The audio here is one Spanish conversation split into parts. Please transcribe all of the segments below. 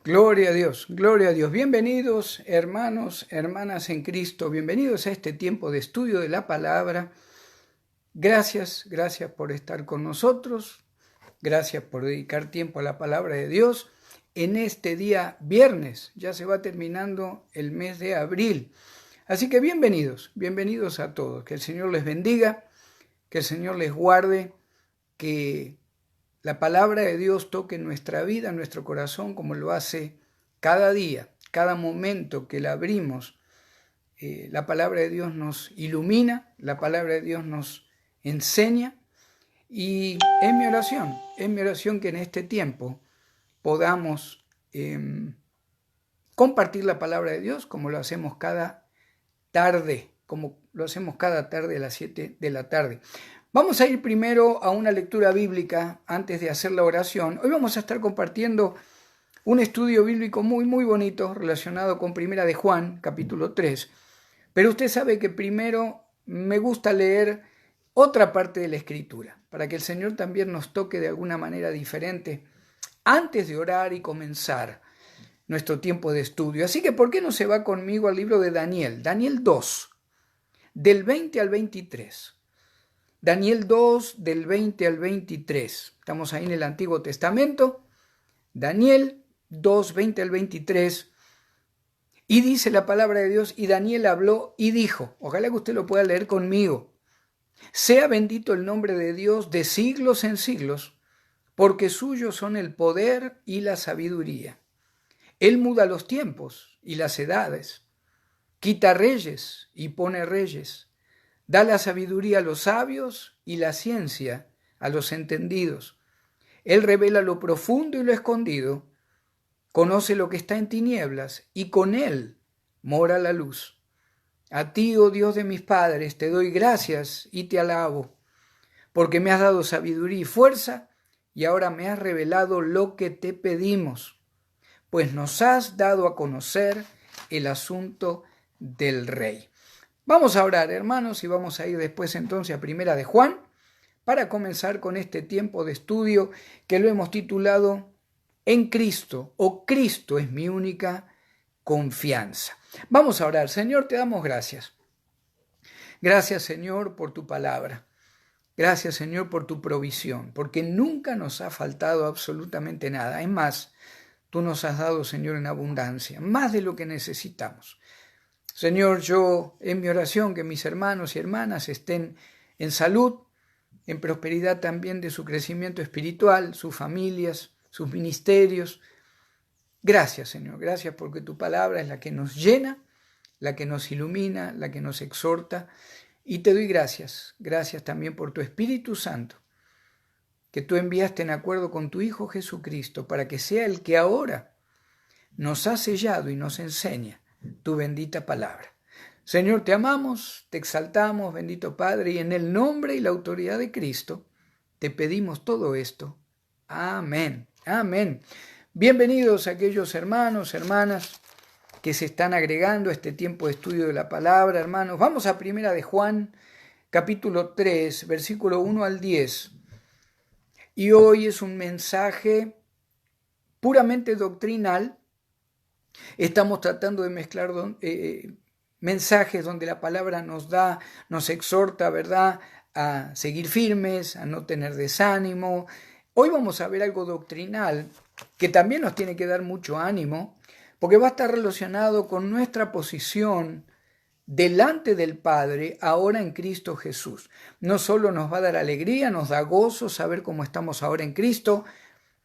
Gloria a Dios, gloria a Dios. Bienvenidos hermanos, hermanas en Cristo, bienvenidos a este tiempo de estudio de la palabra. Gracias por estar con nosotros, gracias por dedicar tiempo a la palabra de Dios. En este día viernes, ya se va terminando el mes de abril. Así que bienvenidos a todos. Que el Señor les bendiga, que el Señor les guarde, que la palabra de Dios toque nuestra vida, nuestro corazón, como lo hace cada día, cada momento que la abrimos. La palabra de Dios nos ilumina, la palabra de Dios nos enseña, y es mi oración que en este tiempo podamos compartir la palabra de Dios como lo hacemos cada tarde, a las 7 de la tarde. Vamos a ir primero a una lectura bíblica antes de hacer la oración. Hoy vamos a estar compartiendo un estudio bíblico muy bonito relacionado con Primera de Juan, capítulo 3. Pero usted sabe que primero me gusta leer otra parte de la Escritura, para que el Señor también nos toque de alguna manera diferente antes de orar y comenzar nuestro tiempo de estudio. Así que, ¿por qué no se va conmigo al libro de Daniel? Daniel 2, del 20 al 23. Daniel 2, del 20 al 23. Estamos ahí en el Antiguo Testamento. Daniel 2, 20 al 23. Y dice la palabra de Dios, y Daniel habló y dijo, ojalá que usted lo pueda leer conmigo: sea bendito el nombre de Dios de siglos en siglos, porque suyos son el poder y la sabiduría. Él muda los tiempos y las edades, quita reyes y pone reyes. Da la sabiduría a los sabios y la ciencia a los entendidos. Él revela lo profundo y lo escondido, conoce lo que está en tinieblas, y con él mora la luz. A ti, oh Dios de mis padres, te doy gracias y te alabo, porque me has dado sabiduría y fuerza, y ahora me has revelado lo que te pedimos, pues nos has dado a conocer el asunto del Rey. Vamos a orar, hermanos, y vamos a ir después entonces a Primera de Juan para comenzar con este tiempo de estudio que lo hemos titulado En Cristo, o Cristo es mi única confianza. Vamos a orar. Señor, te damos gracias. Gracias, Señor, por tu palabra. Gracias, Señor, por tu provisión, porque nunca nos ha faltado absolutamente nada. Es más, tú nos has dado, Señor, en abundancia, más de lo que necesitamos. Señor, yo en mi oración que mis hermanos y hermanas estén en salud, en prosperidad también de su crecimiento espiritual, sus familias, sus ministerios. Gracias, Señor, gracias porque tu palabra es la que nos llena, la que nos ilumina, la que nos exhorta. Y te doy gracias también por tu Espíritu Santo, que tú enviaste en acuerdo con tu Hijo Jesucristo, para que sea el que ahora nos ha sellado y nos enseña tu bendita palabra. Señor, te amamos, te exaltamos, bendito Padre, y en el nombre y la autoridad de Cristo te pedimos todo esto. Amén, amén. Bienvenidos a aquellos hermanos, hermanas que se están agregando a este tiempo de estudio de la palabra, hermanos. Vamos a Primera de Juan, capítulo 3, versículo 1 al 10. Y hoy es un mensaje puramente doctrinal. Estamos tratando de mezclar mensajes donde la palabra nos exhorta, ¿verdad?, a seguir firmes, a no tener desánimo. Hoy vamos a ver algo doctrinal que también nos tiene que dar mucho ánimo, porque va a estar relacionado con nuestra posición delante del Padre ahora en Cristo Jesús. No solo nos va a dar alegría, nos da gozo saber cómo estamos ahora en Cristo,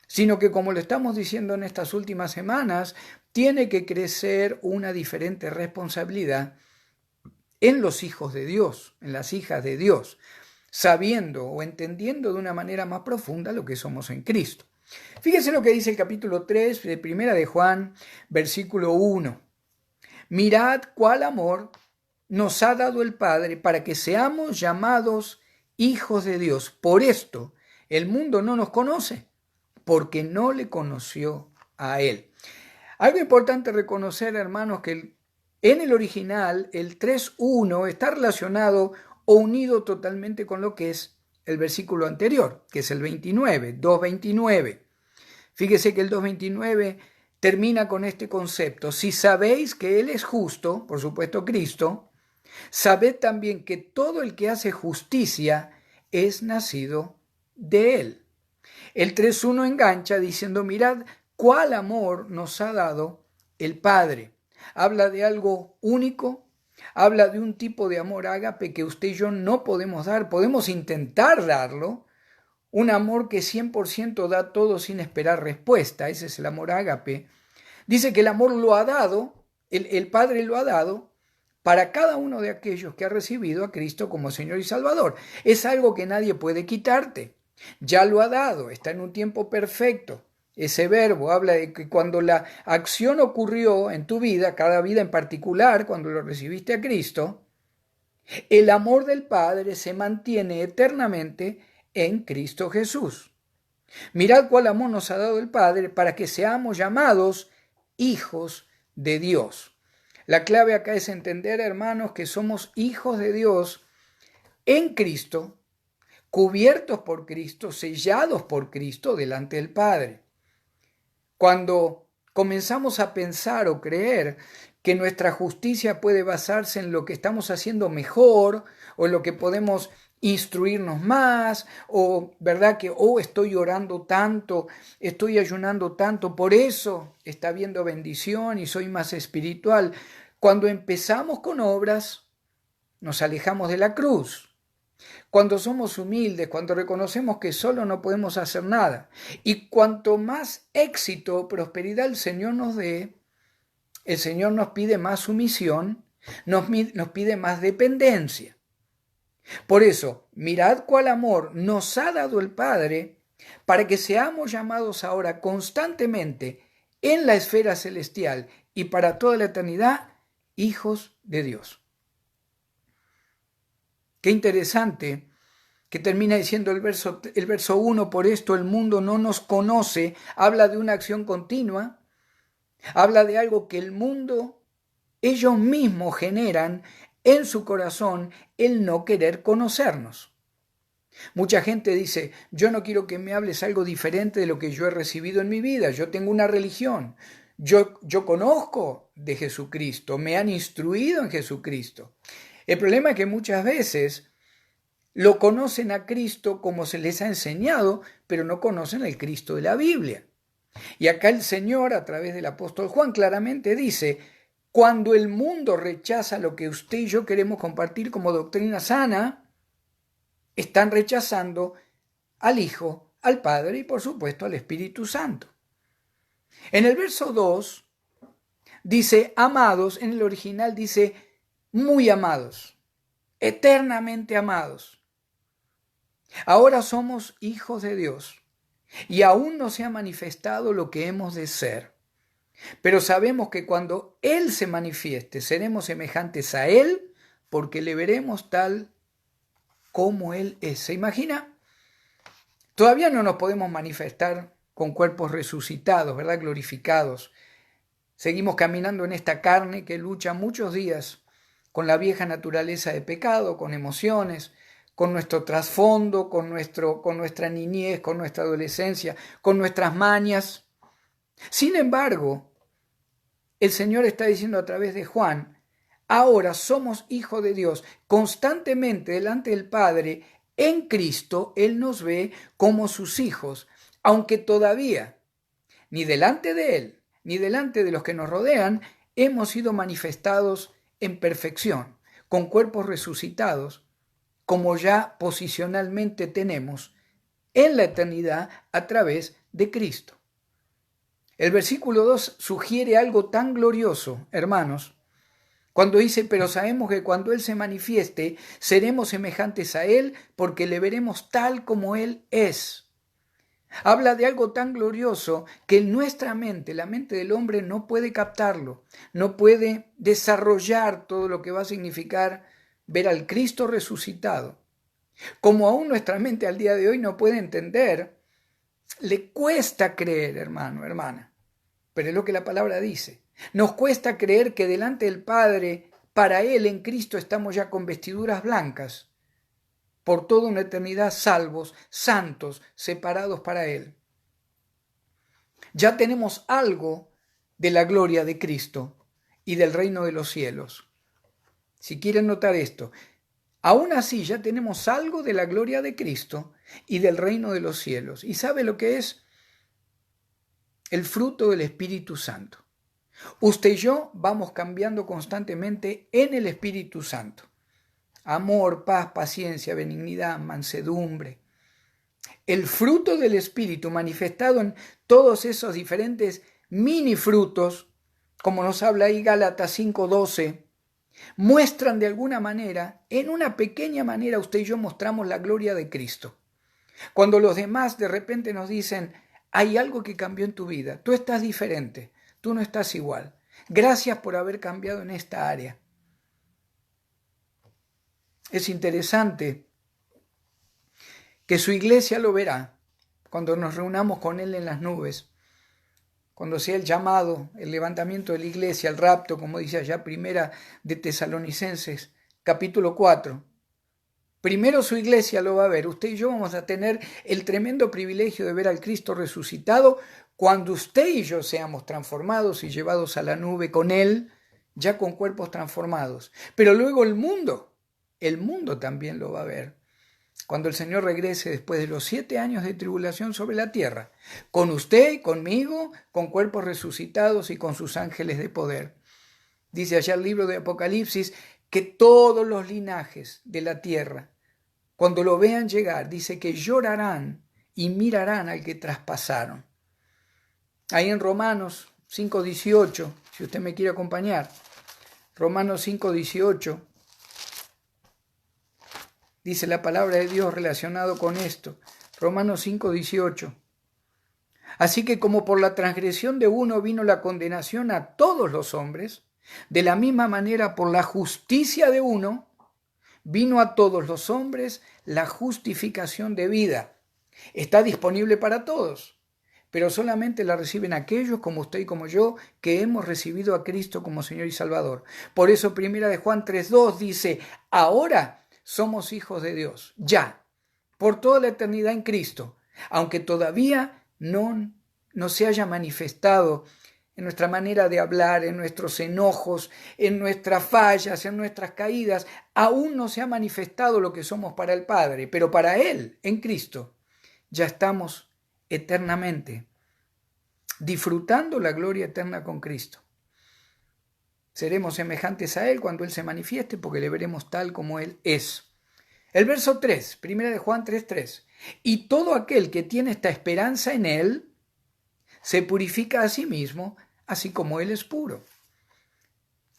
sino que, como lo estamos diciendo en estas últimas semanas, tiene que crecer una diferente responsabilidad en los hijos de Dios, en las hijas de Dios, sabiendo o entendiendo de una manera más profunda lo que somos en Cristo. Fíjese lo que dice el capítulo 3 de Primera de Juan, versículo 1. Mirad cuál amor nos ha dado el Padre para que seamos llamados hijos de Dios. Por esto el mundo no nos conoce, porque no le conoció a Él. Algo importante reconocer, hermanos, que en el original el 3.1 está relacionado o unido totalmente con lo que es el versículo anterior, que es el 29, 2.29. Fíjese que el 2.29 termina con este concepto: si sabéis que Él es justo, por supuesto Cristo, sabed también que todo el que hace justicia es nacido de Él. El 3:1 engancha diciendo: mirad cuál amor nos ha dado el Padre. Habla de algo único, habla de un tipo de amor ágape que usted y yo no podemos dar. Podemos intentar darlo, un amor que 100% da todo sin esperar respuesta. Ese es el amor ágape. Dice que el amor lo ha dado, el Padre lo ha dado para cada uno de aquellos que ha recibido a Cristo como Señor y Salvador. Es algo que nadie puede quitarte. Ya lo ha dado, está en un tiempo perfecto. Ese verbo habla de que cuando la acción ocurrió en tu vida, cada vida en particular, cuando lo recibiste a Cristo, el amor del Padre se mantiene eternamente en Cristo Jesús. Mirad cuál amor nos ha dado el Padre para que seamos llamados hijos de Dios. La clave acá es entender, hermanos, que somos hijos de Dios en Cristo, cubiertos por Cristo, sellados por Cristo delante del Padre. Cuando comenzamos a pensar o creer que nuestra justicia puede basarse en lo que estamos haciendo mejor o en lo que podemos instruirnos más, o verdad que estoy orando tanto, estoy ayunando tanto, por eso está habiendo bendición y soy más espiritual. Cuando empezamos con obras, nos alejamos de la cruz. Cuando somos humildes, cuando reconocemos que solo no podemos hacer nada, y cuanto más éxito o prosperidad el Señor nos dé, el Señor nos pide más sumisión, nos pide más dependencia. Por eso, mirad cuál amor nos ha dado el Padre para que seamos llamados ahora constantemente en la esfera celestial y para toda la eternidad, hijos de Dios. Qué interesante que termina diciendo el verso 1, por esto el mundo no nos conoce, habla de una acción continua, habla de algo que el mundo, ellos mismos generan en su corazón el no querer conocernos. Mucha gente dice: yo no quiero que me hables algo diferente de lo que yo he recibido en mi vida, yo tengo una religión, yo conozco de Jesucristo, me han instruido en Jesucristo. El problema es que muchas veces lo conocen a Cristo como se les ha enseñado, pero no conocen al Cristo de la Biblia. Y acá el Señor, a través del apóstol Juan, claramente dice: cuando el mundo rechaza lo que usted y yo queremos compartir como doctrina sana, están rechazando al Hijo, al Padre y por supuesto al Espíritu Santo. En el verso 2 dice amados, en el original dice muy amados, eternamente amados. Ahora somos hijos de Dios y aún no se ha manifestado lo que hemos de ser. Pero sabemos que cuando Él se manifieste, seremos semejantes a Él, porque le veremos tal como Él es. ¿Se imagina? Todavía no nos podemos manifestar con cuerpos resucitados, ¿verdad? Glorificados. Seguimos caminando en esta carne que lucha muchos días con la vieja naturaleza de pecado, con emociones, con nuestro trasfondo, con nuestra niñez, con nuestra adolescencia, con nuestras mañas. Sin embargo, el Señor está diciendo a través de Juan: ahora somos hijos de Dios, constantemente delante del Padre, en Cristo, Él nos ve como sus hijos, aunque todavía ni delante de Él, ni delante de los que nos rodean, hemos sido manifestados en perfección, con cuerpos resucitados, como ya posicionalmente tenemos en la eternidad a través de Cristo. El versículo 2 sugiere algo tan glorioso, hermanos, cuando dice: pero sabemos que cuando Él se manifieste, seremos semejantes a Él, porque le veremos tal como Él es. Habla de algo tan glorioso que nuestra mente, la mente del hombre, no puede captarlo, no puede desarrollar todo lo que va a significar ver al Cristo resucitado. Como aún nuestra mente al día de hoy no puede entender, le cuesta creer, hermano, hermana, pero es lo que la palabra dice. Nos cuesta creer que delante del Padre, para Él en Cristo estamos ya con vestiduras blancas, por toda una eternidad salvos, santos, separados para Él. Ya tenemos algo de la gloria de Cristo y del reino de los cielos. Si quieren notar esto, aún así ya tenemos algo de la gloria de Cristo y del reino de los cielos. ¿Y sabe lo que es? El fruto del Espíritu Santo. Usted y yo vamos cambiando constantemente en el Espíritu Santo. Amor, paz, paciencia, benignidad, mansedumbre. El fruto del Espíritu manifestado en todos esos diferentes mini frutos, como nos habla ahí Gálatas 5:12, muestran de alguna manera, en una pequeña manera, usted y yo mostramos la gloria de Cristo. Cuando los demás de repente nos dicen, hay algo que cambió en tu vida, tú estás diferente, tú no estás igual. Gracias por haber cambiado en esta área. Es interesante que su iglesia lo verá cuando nos reunamos con Él en las nubes, cuando sea el llamado, el levantamiento de la iglesia, el rapto, como dice allá Primera de Tesalonicenses, capítulo 4. Primero su iglesia lo va a ver. Usted y yo vamos a tener el tremendo privilegio de ver al Cristo resucitado cuando usted y yo seamos transformados y llevados a la nube con Él, ya con cuerpos transformados. Pero luego el mundo también lo va a ver. Cuando el Señor regrese después de los 7 años de tribulación sobre la tierra, con usted y conmigo, con cuerpos resucitados y con sus ángeles de poder. Dice allá el libro de Apocalipsis que todos los linajes de la tierra, cuando lo vean llegar, dice que llorarán y mirarán al que traspasaron. Ahí en Romanos 5:18, si usted me quiere acompañar, Romanos 5:18, dice la palabra de Dios relacionado con esto. Romanos 5:18. Así que como por la transgresión de uno vino la condenación a todos los hombres, de la misma manera por la justicia de uno vino a todos los hombres la justificación de vida. Está disponible para todos, pero solamente la reciben aquellos como usted y como yo que hemos recibido a Cristo como Señor y Salvador. Por eso Primera de Juan 3:2 dice, ahora somos hijos de Dios, ya, por toda la eternidad en Cristo, aunque todavía no se haya manifestado en nuestra manera de hablar, en nuestros enojos, en nuestras fallas, en nuestras caídas, aún no se ha manifestado lo que somos para el Padre, pero para Él, en Cristo, ya estamos eternamente disfrutando la gloria eterna con Cristo. Seremos semejantes a Él cuando Él se manifieste, porque le veremos tal como Él es. El verso 3, Primera de Juan 3:3. Y todo aquel que tiene esta esperanza en Él, se purifica a sí mismo, así como Él es puro.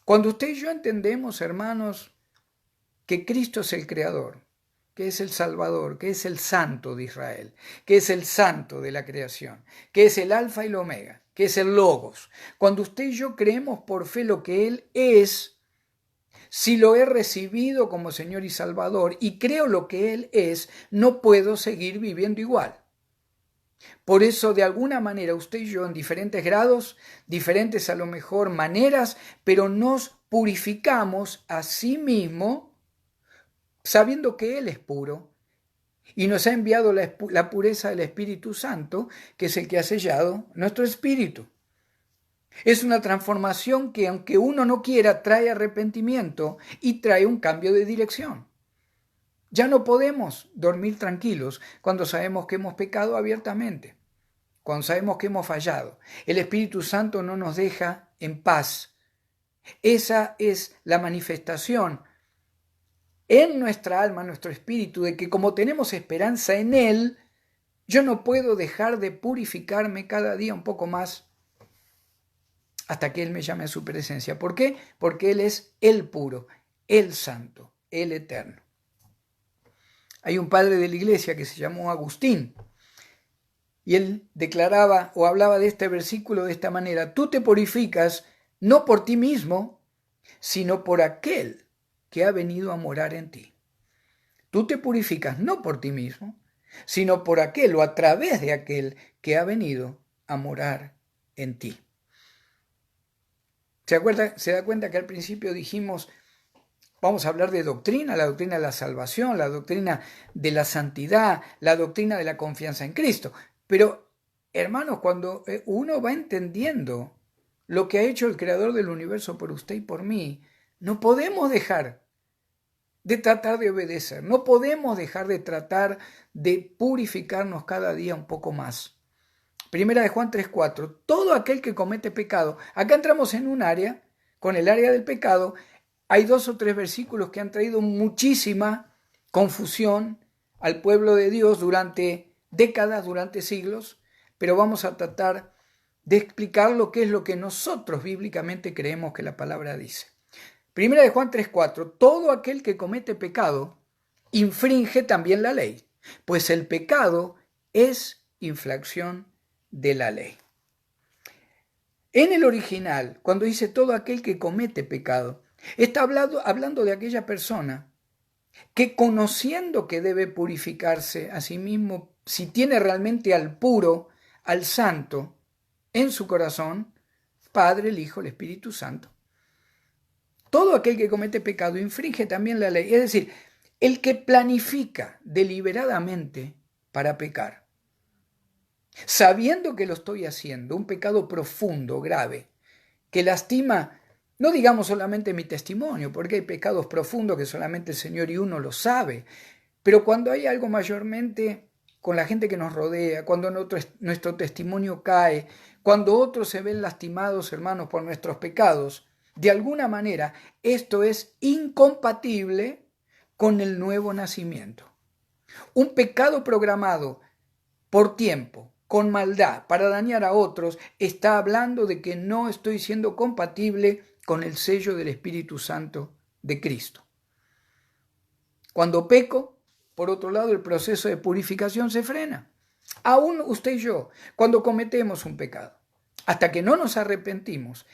Cuando usted y yo entendemos, hermanos, que Cristo es el Creador, que es el Salvador, que es el Santo de Israel, que es el Santo de la creación, que es el Alfa y el Omega, que es el Logos. Cuando usted y yo creemos por fe lo que Él es, si lo he recibido como Señor y Salvador y creo lo que Él es, no puedo seguir viviendo igual. Por eso, de alguna manera, usted y yo, en diferentes grados, diferentes a lo mejor maneras, pero nos purificamos a sí mismo, sabiendo que Él es puro, y nos ha enviado la pureza del Espíritu Santo, que es el que ha sellado nuestro espíritu. Es una transformación que, aunque uno no quiera, trae arrepentimiento y trae un cambio de dirección. Ya no podemos dormir tranquilos cuando sabemos que hemos pecado abiertamente, cuando sabemos que hemos fallado. El Espíritu Santo no nos deja en paz. Esa es la manifestación en nuestra alma, en nuestro espíritu, de que como tenemos esperanza en Él, yo no puedo dejar de purificarme cada día un poco más hasta que Él me llame a su presencia. ¿Por qué? Porque Él es el puro, el santo, el eterno. Hay un padre de la iglesia que se llamó Agustín, y él declaraba o hablaba de este versículo de esta manera: tú te purificas no por ti mismo, sino por aquel que ha venido a morar en ti. Tú te purificas no por ti mismo, sino por aquel o a través de aquel que ha venido a morar en ti. ¿Se da cuenta que al principio dijimos, vamos a hablar de doctrina, la doctrina de la salvación, la doctrina de la santidad, la doctrina de la confianza en Cristo? Pero, hermanos, cuando uno va entendiendo lo que ha hecho el Creador del universo por usted y por mí, no podemos dejar de tratar de obedecer, no podemos dejar de tratar de purificarnos cada día un poco más. Primera de Juan 3:4, todo aquel que comete pecado, acá entramos en un área, con el área del pecado, hay 2 o 3 versículos que han traído muchísima confusión al pueblo de Dios durante décadas, durante siglos, pero vamos a tratar de explicar lo que es lo que nosotros bíblicamente creemos que la palabra dice. Primera de Juan 3:4, todo aquel que comete pecado infringe también la ley, pues el pecado es infracción de la ley. En el original, cuando dice todo aquel que comete pecado, está hablando de aquella persona que, conociendo que debe purificarse a sí mismo, si tiene realmente al puro, al santo, en su corazón, Padre, el Hijo, el Espíritu Santo. Todo aquel que comete pecado infringe también la ley. Es decir, el que planifica deliberadamente para pecar, sabiendo que lo estoy haciendo, un pecado profundo, grave, que lastima, no digamos solamente mi testimonio, porque hay pecados profundos que solamente el Señor y uno lo sabe, pero cuando hay algo mayormente con la gente que nos rodea, cuando nuestro testimonio cae, cuando otros se ven lastimados, hermanos, por nuestros pecados, de alguna manera esto es incompatible con el nuevo nacimiento. Un pecado programado por tiempo, con maldad, para dañar a otros, está hablando de que no estoy siendo compatible con el sello del Espíritu Santo de Cristo. Cuando peco, por otro lado, el proceso de purificación se frena. Aún usted y yo, cuando cometemos un pecado, hasta que no nos arrepentimos,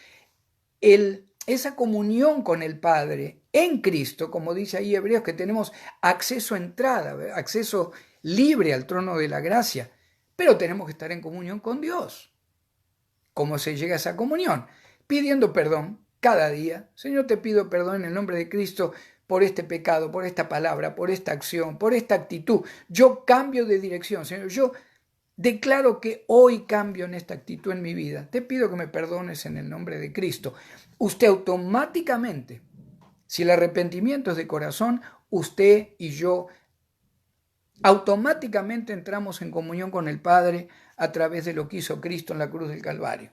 esa comunión con el Padre en Cristo, como dice ahí Hebreos, que tenemos acceso a entrada, acceso libre al trono de la gracia, pero tenemos que estar en comunión con Dios. ¿Cómo se llega a esa comunión? Pidiendo perdón cada día. Señor, te pido perdón en el nombre de Cristo por este pecado, por esta palabra, por esta acción, por esta actitud. Yo cambio de dirección, Señor. Yo declaro que hoy cambio en esta actitud en mi vida. Te pido que me perdones en el nombre de Cristo. Usted automáticamente, si el arrepentimiento es de corazón, usted y yo automáticamente entramos en comunión con el Padre a través de lo que hizo Cristo en la cruz del Calvario.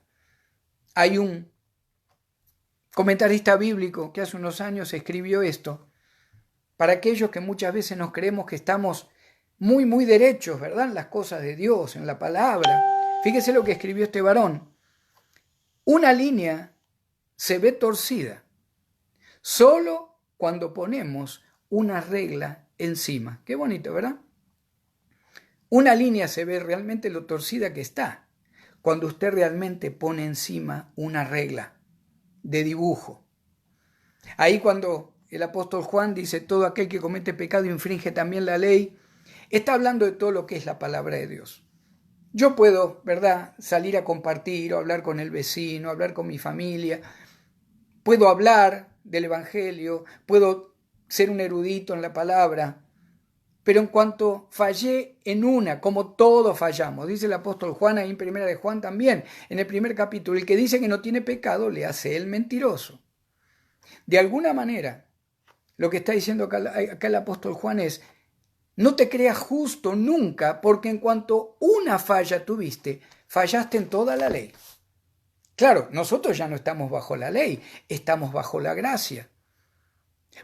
Hay un comentarista bíblico que hace unos años escribió esto, para aquellos que muchas veces nos creemos que estamos muy derechos, ¿verdad?, en las cosas de Dios, en la palabra. Fíjese lo que escribió este varón. Una línea se ve torcida solo cuando ponemos una regla encima. Qué bonito, ¿verdad? Una línea se ve realmente lo torcida que está cuando usted realmente pone encima una regla de dibujo. Ahí cuando el apóstol Juan dice todo aquel que comete pecado infringe también la ley, está hablando de todo lo que es la palabra de Dios. Yo puedo, ¿verdad?, salir a compartir o hablar con el vecino, hablar con mi familia, puedo hablar del evangelio, puedo ser un erudito en la palabra, pero en cuanto fallé en una, como todos fallamos, dice el apóstol Juan ahí en Primera de Juan también, en el primer capítulo, el que dice que no tiene pecado le hace él mentiroso. De alguna manera, lo que está diciendo acá el apóstol Juan es, no te creas justo nunca, porque en cuanto una falla tuviste, fallaste en toda la ley. Claro, nosotros ya no estamos bajo la ley, estamos bajo la gracia.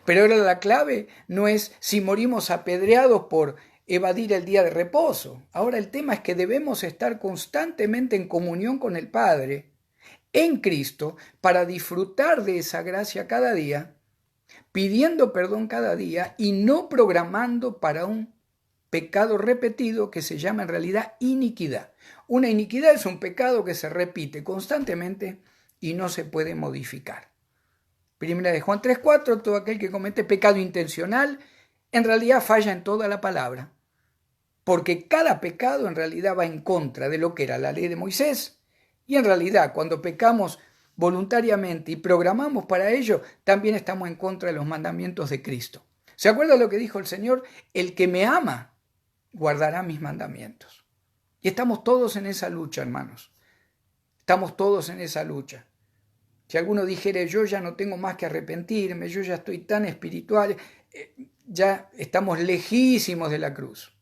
Pero ahora la clave no es si morimos apedreados por evadir el día de reposo. Ahora el tema es que debemos estar constantemente en comunión con el Padre, en Cristo, para disfrutar de esa gracia cada día, pidiendo perdón cada día y no programando para un pecado repetido que se llama en realidad iniquidad. Una iniquidad es un pecado que se repite constantemente y no se puede modificar. Primera de Juan 3:4, todo aquel que comete pecado intencional en realidad falla en toda la palabra, porque cada pecado en realidad va en contra de lo que era la ley de Moisés, y en realidad cuando pecamos voluntariamente y programamos para ello, también estamos en contra de los mandamientos de Cristo. ¿Se acuerda lo que dijo el Señor? El que me ama guardará mis mandamientos. Y estamos todos en esa lucha, hermanos. Estamos todos en esa lucha. Si alguno dijere, yo ya no tengo más que arrepentirme, yo ya estoy tan espiritual, ya estamos lejísimos de la cruz,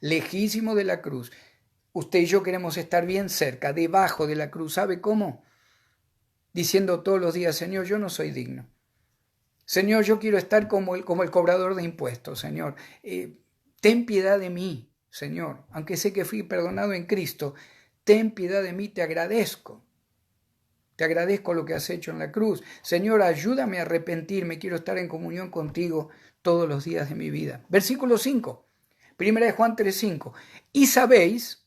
lejísimos de la cruz. Usted y yo queremos estar bien cerca, debajo de la cruz. ¿Sabe cómo? Diciendo todos los días, Señor, yo no soy digno. Señor, yo quiero estar como el cobrador de impuestos, Señor. Ten piedad de mí, Señor. Aunque sé que fui perdonado en Cristo, ten piedad de mí, te agradezco. Te agradezco lo que has hecho en la cruz. Señor, ayúdame a arrepentirme. Quiero estar en comunión contigo todos los días de mi vida. Versículo 5. 1 Juan 3:5. Y sabéis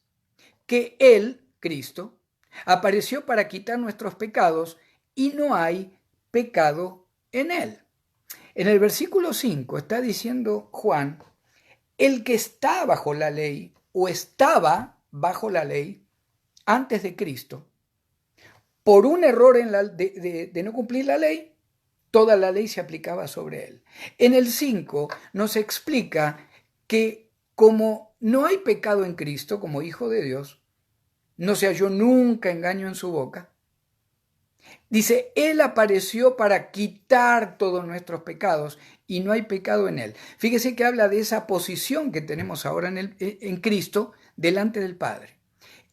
que Él, Cristo, apareció para quitar nuestros pecados y no hay pecado en Él. En el versículo 5 está diciendo Juan, el que está bajo la ley o estaba bajo la ley antes de Cristo, por un error de no cumplir la ley, toda la ley se aplicaba sobre él. En el 5 nos explica que como no hay pecado en Cristo, como Hijo de Dios, no se halló nunca engaño en su boca. Dice, Él apareció para quitar todos nuestros pecados y no hay pecado en Él. Fíjese que habla de esa posición que tenemos ahora en Cristo delante del Padre.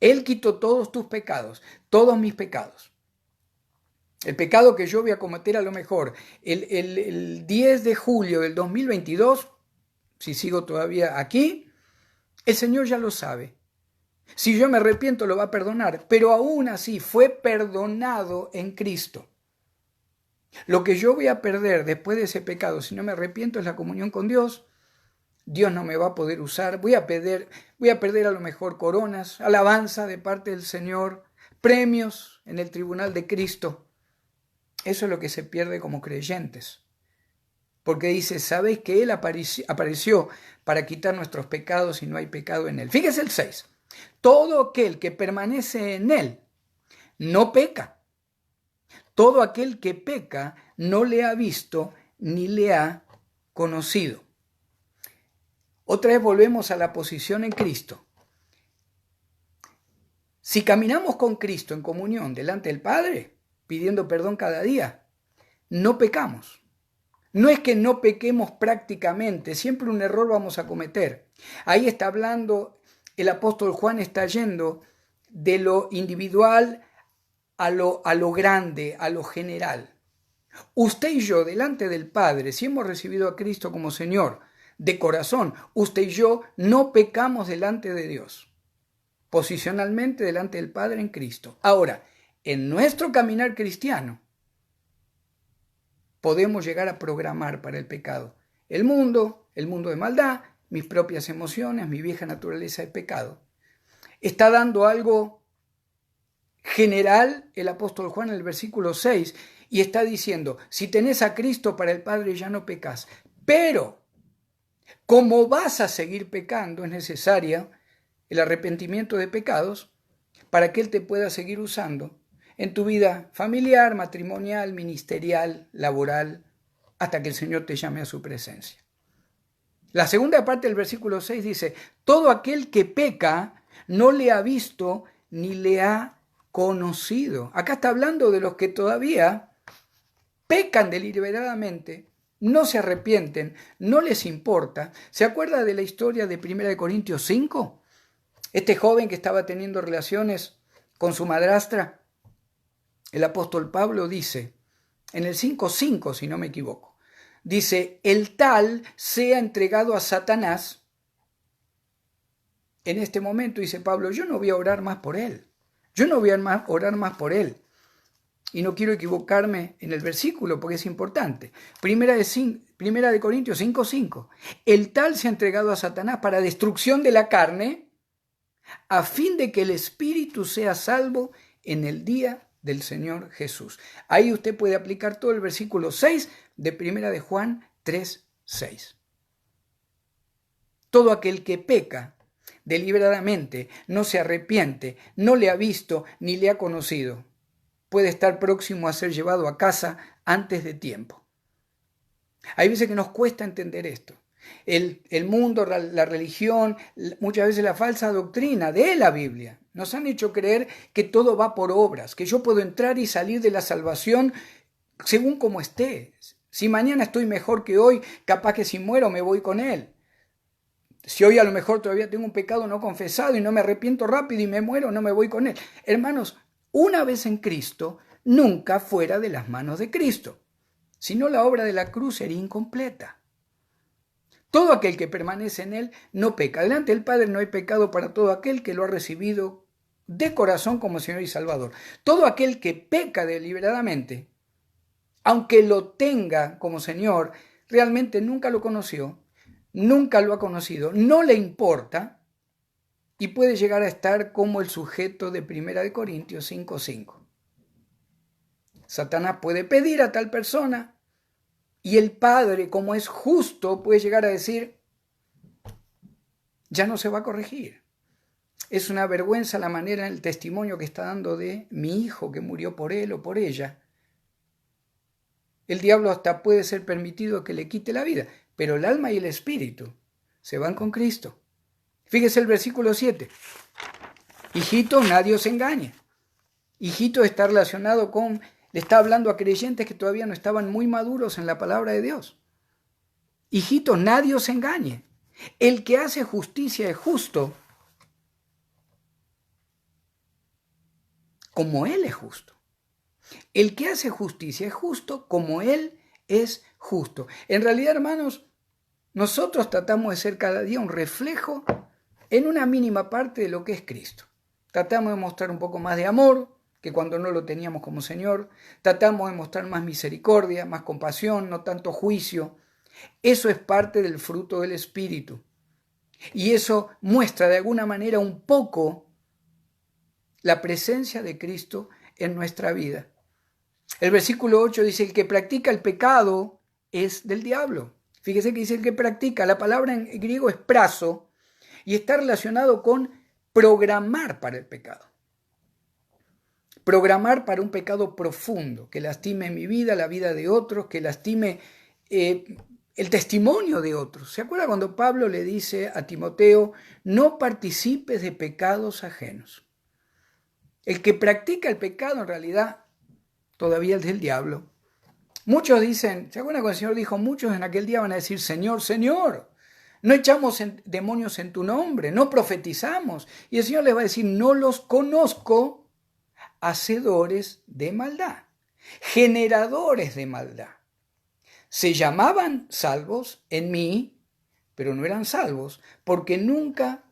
Él quitó todos tus pecados, todos mis pecados. El pecado que yo voy a cometer a lo mejor el 10 de julio del 2022, si sigo todavía aquí, el Señor ya lo sabe. Si yo me arrepiento, lo va a perdonar, pero aún así fue perdonado en Cristo. Lo que yo voy a perder después de ese pecado, si no me arrepiento, es la comunión con Dios. Dios no me va a poder usar. Voy a perder a lo mejor coronas, alabanza de parte del Señor, premios en el tribunal de Cristo. Eso es lo que se pierde como creyentes. Porque dice, sabéis que Él apareció para quitar nuestros pecados y no hay pecado en Él. Fíjese el 6. Todo aquel que permanece en Él no peca. Todo aquel que peca no le ha visto ni le ha conocido. Otra vez volvemos a la posición en Cristo. Si caminamos con Cristo en comunión delante del Padre, pidiendo perdón cada día, no pecamos. No es que no pequemos prácticamente, siempre un error vamos a cometer. Ahí está hablando, el apóstol Juan está yendo de lo individual a lo grande, a lo general. Usted y yo, delante del Padre, si hemos recibido a Cristo como Señor, de corazón, usted y yo no pecamos delante de Dios, posicionalmente delante del Padre en Cristo. Ahora, en nuestro caminar cristiano, podemos llegar a programar para el pecado. El mundo de maldad, mis propias emociones, mi vieja naturaleza de pecado. Está dando algo general el apóstol Juan en el versículo 6 y está diciendo, si tenés a Cristo para el Padre ya no pecas, pero como vas a seguir pecando es necesario el arrepentimiento de pecados para que Él te pueda seguir usando en tu vida familiar, matrimonial, ministerial, laboral, hasta que el Señor te llame a su presencia. La segunda parte del versículo 6 dice, todo aquel que peca no le ha visto ni le ha conocido. Acá está hablando de los que todavía pecan deliberadamente, no se arrepienten, no les importa. ¿Se acuerda de la historia de 1 Corintios 5? Este joven que estaba teniendo relaciones con su madrastra. El apóstol Pablo dice, en el 5:5, si no me equivoco, dice, el tal sea entregado a Satanás. En este momento, dice Pablo, yo no voy a orar más por él. Yo no voy a orar más por él. Y no quiero equivocarme en el versículo porque es importante. Primera de Corintios 5:5. El tal se ha entregado a Satanás para destrucción de la carne, a fin de que el espíritu sea salvo en el día del Señor Jesús. Ahí usted puede aplicar todo el versículo 6 de Primera de Juan 3:6. Todo aquel que peca deliberadamente, no se arrepiente, no le ha visto ni le ha conocido, puede estar próximo a ser llevado a casa antes de tiempo. Hay veces que nos cuesta entender esto. El mundo, la religión, muchas veces la falsa doctrina de la Biblia, nos han hecho creer que todo va por obras, que yo puedo entrar y salir de la salvación según como esté. Si mañana estoy mejor que hoy, capaz que si muero me voy con Él. Si hoy a lo mejor todavía tengo un pecado no confesado y no me arrepiento rápido y me muero, no me voy con Él. Hermanos, una vez en Cristo, nunca fuera de las manos de Cristo. Si no, la obra de la cruz sería incompleta. Todo aquel que permanece en Él no peca. Delante del Padre no hay pecado para todo aquel que lo ha recibido de corazón como Señor y Salvador. Todo aquel que peca deliberadamente, aunque lo tenga como Señor, realmente nunca lo conoció, nunca lo ha conocido, no le importa y puede llegar a estar como el sujeto de 1 Corintios 5:5. Satanás puede pedir a tal persona y el Padre, como es justo, puede llegar a decir, ya no se va a corregir. Es una vergüenza la manera en el testimonio que está dando de mi hijo que murió por él o por ella. El diablo hasta puede ser permitido que le quite la vida, pero el alma y el espíritu se van con Cristo. Fíjese el versículo 7. Hijitos, nadie os engañe. Hijito está relacionado con, le está hablando a creyentes que todavía no estaban muy maduros en la palabra de Dios. Hijitos, nadie os engañe. El que hace justicia es justo, como Él es justo. El que hace justicia es justo como Él es justo. En realidad, hermanos, nosotros tratamos de ser cada día un reflejo en una mínima parte de lo que es Cristo. Tratamos de mostrar un poco más de amor que cuando no lo teníamos como Señor. Tratamos de mostrar más misericordia, más compasión, no tanto juicio. Eso es parte del fruto del Espíritu. Y eso muestra de alguna manera un poco la presencia de Cristo en nuestra vida. El versículo 8 dice, el que practica el pecado es del diablo. Fíjese que dice el que practica, la palabra en griego es prazo y está relacionado con programar para el pecado. Programar para un pecado profundo, que lastime mi vida, la vida de otros, que lastime el testimonio de otros. ¿Se acuerda cuando Pablo le dice a Timoteo, no participes de pecados ajenos? El que practica el pecado en realidad todavía es del diablo. Muchos dicen, ¿se acuerdan cuando el Señor dijo? Muchos en aquel día van a decir, Señor, Señor, no echamos demonios en tu nombre, no profetizamos. Y el Señor les va a decir, no los conozco, hacedores de maldad, generadores de maldad. Se llamaban salvos en mí, pero no eran salvos, porque nunca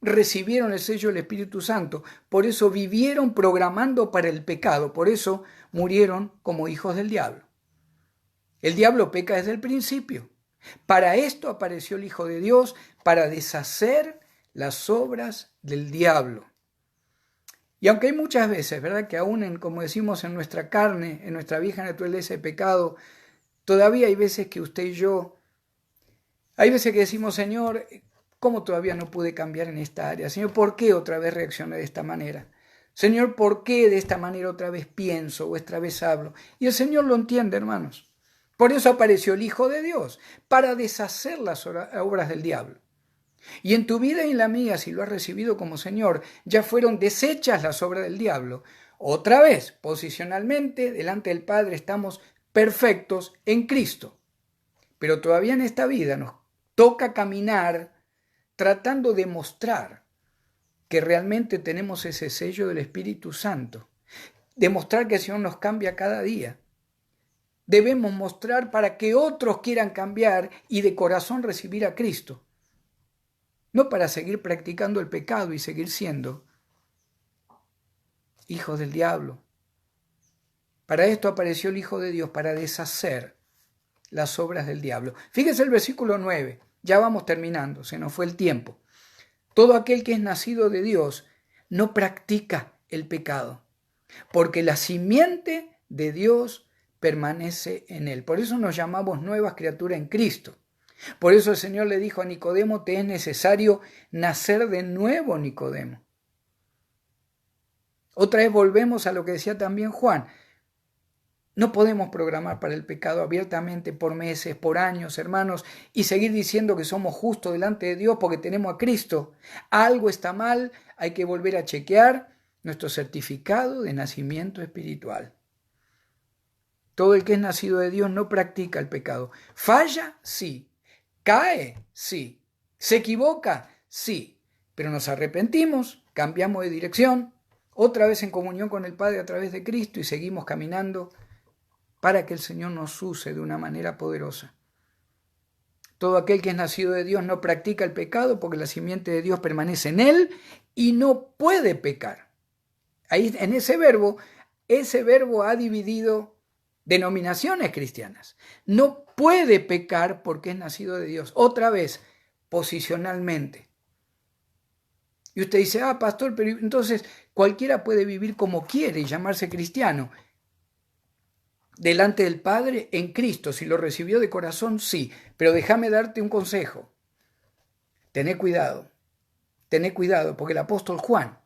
recibieron el sello del Espíritu Santo. Por eso vivieron programando para el pecado, por eso murieron como hijos del diablo. El diablo peca desde el principio. Para esto apareció el Hijo de Dios, para deshacer las obras del diablo. Y aunque hay muchas veces, ¿verdad?, que aún como decimos en nuestra carne, en nuestra vieja naturaleza de pecado, todavía hay veces que usted y yo, hay veces que decimos, Señor, ¿cómo todavía no pude cambiar en esta área? Señor, ¿por qué otra vez reaccioné de esta manera? Señor, ¿por qué de esta manera otra vez pienso o otra vez hablo? Y el Señor lo entiende, hermanos. Por eso apareció el Hijo de Dios, para deshacer las obras del diablo. Y en tu vida y en la mía, si lo has recibido como Señor, ya fueron deshechas las obras del diablo. Otra vez, posicionalmente, delante del Padre estamos perfectos en Cristo. Pero todavía en esta vida nos toca caminar tratando de mostrar que realmente tenemos ese sello del Espíritu Santo. Demostrar que el Señor nos cambia cada día. Debemos mostrar para que otros quieran cambiar y de corazón recibir a Cristo. No para seguir practicando el pecado y seguir siendo hijos del diablo. Para esto apareció el Hijo de Dios, para deshacer las obras del diablo. Fíjese el versículo 9, ya vamos terminando, se nos fue el tiempo. Todo aquel que es nacido de Dios no practica el pecado, porque la simiente de Dios permanece en él. Por eso nos llamamos nuevas criaturas en Cristo. Por eso el Señor le dijo a Nicodemo, te es necesario nacer de nuevo, Nicodemo. Otra vez volvemos a lo que decía también Juan. No podemos programar para el pecado abiertamente por meses, por años, hermanos, y seguir diciendo que somos justos delante de Dios porque tenemos a Cristo. Algo está mal, hay que volver a chequear nuestro certificado de nacimiento espiritual. Todo el que es nacido de Dios no practica el pecado. ¿Falla? Sí. ¿Cae? Sí. ¿Se equivoca? Sí. Pero nos arrepentimos, cambiamos de dirección, otra vez en comunión con el Padre a través de Cristo y seguimos caminando para que el Señor nos use de una manera poderosa. Todo aquel que es nacido de Dios no practica el pecado porque la simiente de Dios permanece en él y no puede pecar. Ahí en ese verbo ha dividido denominaciones cristianas. No puede pecar porque es nacido de Dios. Otra vez, posicionalmente. Y usted dice, pastor, pero entonces cualquiera puede vivir como quiere y llamarse cristiano. Delante del Padre en Cristo, si lo recibió de corazón, sí. Pero déjame darte un consejo. Tené cuidado, porque el apóstol Juan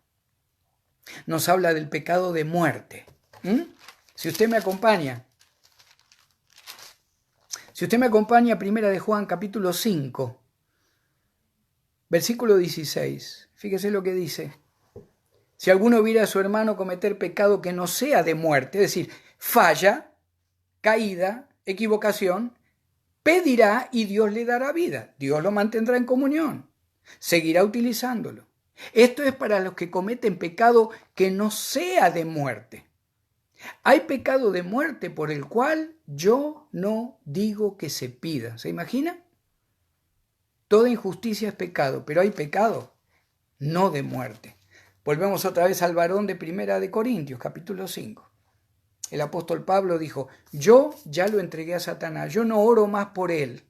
nos habla del pecado de muerte. Si usted me acompaña, primera de Juan, capítulo 5, versículo 16. Fíjese lo que dice. Si alguno viera a su hermano cometer pecado que no sea de muerte, es decir, falla, caída, equivocación, pedirá y Dios le dará vida. Dios lo mantendrá en comunión. Seguirá utilizándolo. Esto es para los que cometen pecado que no sea de muerte. Hay pecado de muerte por el cual yo no digo que se pida. ¿Se imagina? Toda injusticia es pecado, pero hay pecado no de muerte. Volvemos otra vez al varón de Primera de Corintios, capítulo 5. El apóstol Pablo dijo, yo ya lo entregué a Satanás, yo no oro más por él.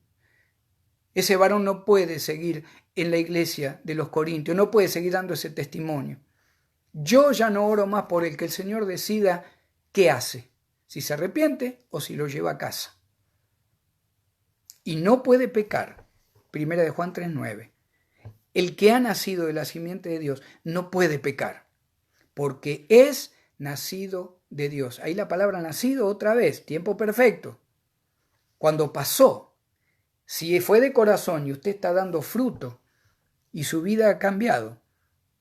Ese varón no puede seguir en la iglesia de los Corintios, no puede seguir dando ese testimonio. Yo ya no oro más por él, que el Señor decida qué hace, si se arrepiente o si lo lleva a casa. Y no puede pecar. Primera de Juan 3:9. El que ha nacido de la simiente de Dios no puede pecar, porque es nacido de Dios. Ahí la palabra nacido otra vez, tiempo perfecto. Cuando pasó, si fue de corazón y usted está dando fruto y su vida ha cambiado,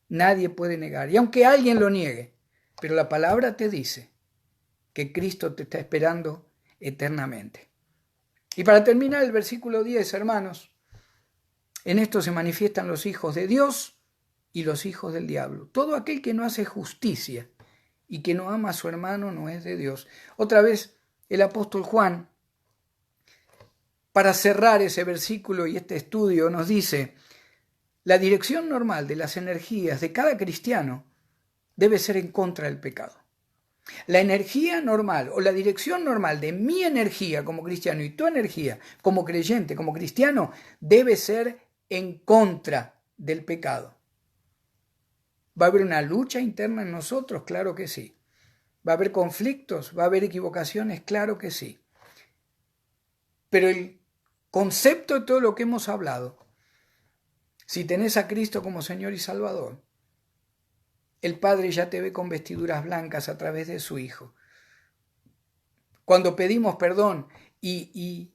nadie puede negar. Y aunque alguien lo niegue, pero la palabra te dice que Cristo te está esperando eternamente. Y para terminar el versículo 10, hermanos, en esto se manifiestan los hijos de Dios y los hijos del diablo. Todo aquel que no hace justicia y que no ama a su hermano no es de Dios. Otra vez el apóstol Juan, para cerrar ese versículo y este estudio, nos dice, la dirección normal de las energías de cada cristiano debe ser en contra del pecado. La energía normal o la dirección normal de mi energía como cristiano y tu energía como creyente, como cristiano, debe ser en contra del pecado. ¿Va a haber una lucha interna en nosotros? Claro que sí. ¿Va a haber conflictos? ¿Va a haber equivocaciones? Claro que sí. Pero el concepto de todo lo que hemos hablado, si tenés a Cristo como Señor y Salvador, el Padre ya te ve con vestiduras blancas a través de su Hijo. Cuando pedimos perdón y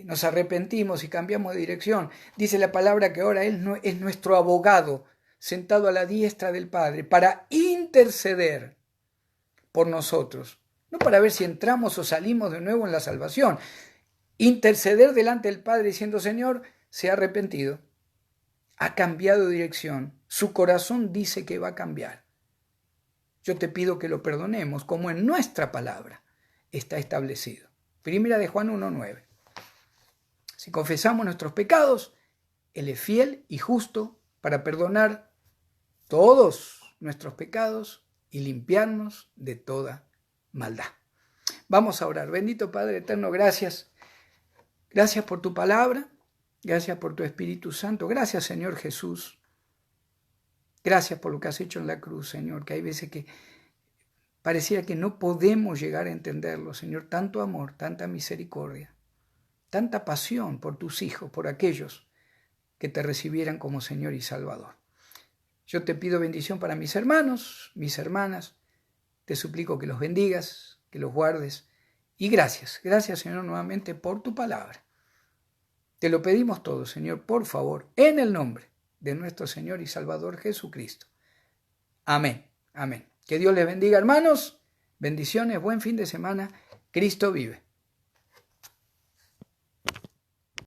nos arrepentimos y cambiamos de dirección, dice la palabra que ahora Él es nuestro abogado, sentado a la diestra del Padre, para interceder por nosotros. No para ver si entramos o salimos de nuevo en la salvación. Interceder delante del Padre diciendo, Señor, se ha arrepentido, ha cambiado de dirección, su corazón dice que va a cambiar. Yo te pido que lo perdonemos, como en nuestra palabra está establecido. Primera de Juan 1:9. Si confesamos nuestros pecados, Él es fiel y justo para perdonar todos nuestros pecados y limpiarnos de toda maldad. Vamos a orar. Bendito Padre eterno, gracias. Gracias por tu palabra. Gracias por tu Espíritu Santo. Gracias, Señor Jesús. Gracias por lo que has hecho en la cruz, Señor, que hay veces que pareciera que no podemos llegar a entenderlo, Señor. Tanto amor, tanta misericordia, tanta pasión por tus hijos, por aquellos que te recibieran como Señor y Salvador. Yo te pido bendición para mis hermanos, mis hermanas. Te suplico que los bendigas, que los guardes, Y gracias Señor nuevamente por tu palabra. Te lo pedimos todo, Señor, por favor, en el nombre de nuestro Señor y Salvador Jesucristo. Amén, amén. Que Dios les bendiga, hermanos. Bendiciones, buen fin de semana. Cristo vive.